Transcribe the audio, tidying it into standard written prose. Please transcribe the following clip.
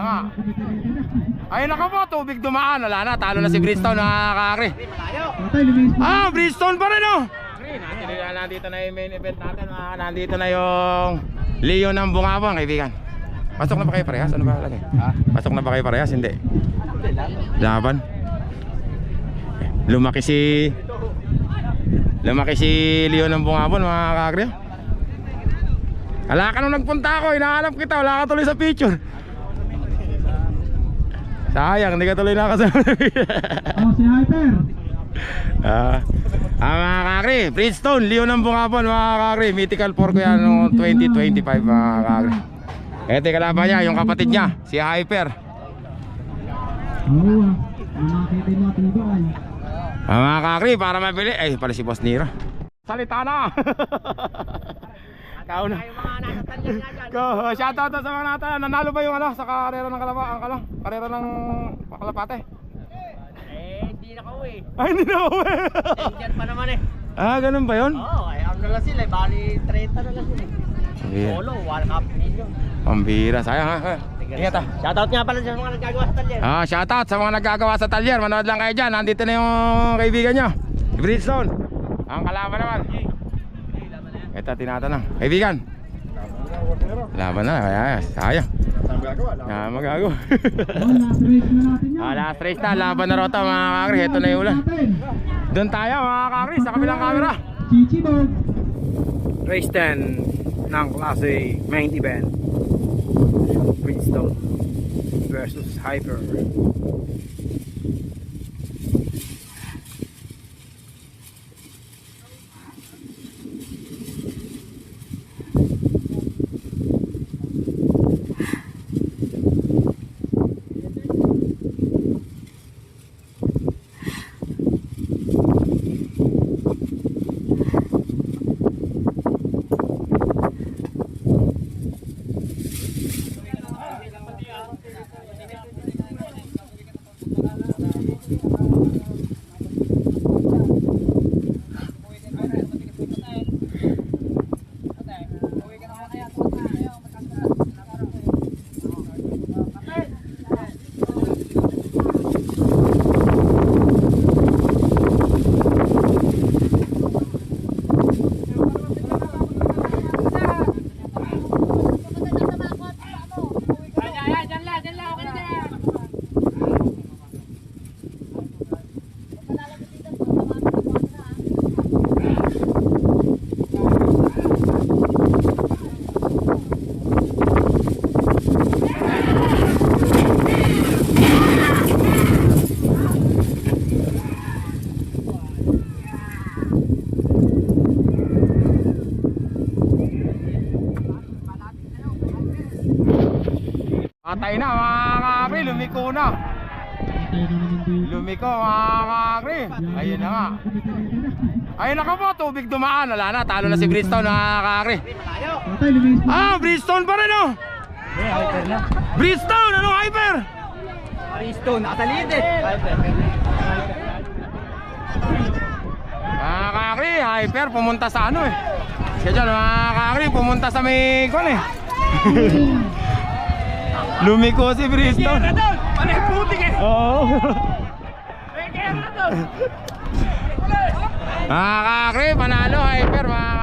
nga. Ayun ako po, tubig dumaan. Wala na, talo na si Bridgestone, mga kakri. Ah, Bridgestone pa rin oh. Nandito na yung main event natin, nandito na yung Leo ng Bungabon, kaibigan. Pasok na ba kayo parehas? Ano ba lagi? Pasok na ba kayo parehas? Hindi. Laban. Lumaki si Leo ng Bungabon, mga kakri. Wala ka nung nagpunta ako, hinahanap kita, wala ka tuloy sa picture. Sayang, hindi ka tuloy nakasama. Si Hyper. Mga kakri, Bridgestone, Leo ng Bungabon, mga kakri. Mythical 4 ko yan noong 2025, mga kakri. Ito yung kalaban niya, yung kapatid niya, si Hyper. Oo, nakakita yung mga tibay. Mga kakri, para mabili. Ay, pala si Boss Nira. Salita na. Kau na. Shoutout sa mga nata. Nanalo ba yung ano sa karera ng karera ng kalapate? Hindi na kauwi. Ay, hindi na uwi. Danger pa naman eh. Ah, ganun ba yun? Oo, ay ang na sila, bali 30 na lang sila. Polo, World Cup million. Pambira, sayang ha. Ingat ha. Shoutout nga pala sa mga nagagawa sa talyer. Shoutout sa mga nagagawa sa talyer. Manood lang kayo dyan. Nandito na yung kaibigan nyo, Bridgestone. Ang kalaban naman. Ito, tinatanong. Kaibigan. Laban na, kaya sayang. Magagawa. Last race na natin yan. Last race na, laban na rota mga kakri. Ito na yung ulan. Doon tayo mga kakri, sa kabilang camera. Chichibog. Race 10 ng klase main event, Bridgestone versus Hyper. Patay na mga kakri, lumiko na. Lumiko mga kakri. Ayun na nga. Ayun ako po, tubig dumaan. Wala na, talo na si Bridgestone, mga kakri. Ah, Bridgestone pa rin oh. Bridgestone, anong Hyper? Bridgestone, nakatalid eh. Mga kakri, Hyper pumunta sa ano eh. Kaya dyan mga kakri, pumunta sa may kon eh. Lumiko si Bridgestone. Kaya na doon, parang putik eh. Oo. Kaya na doon. Mga kakri, panalo Hyper mga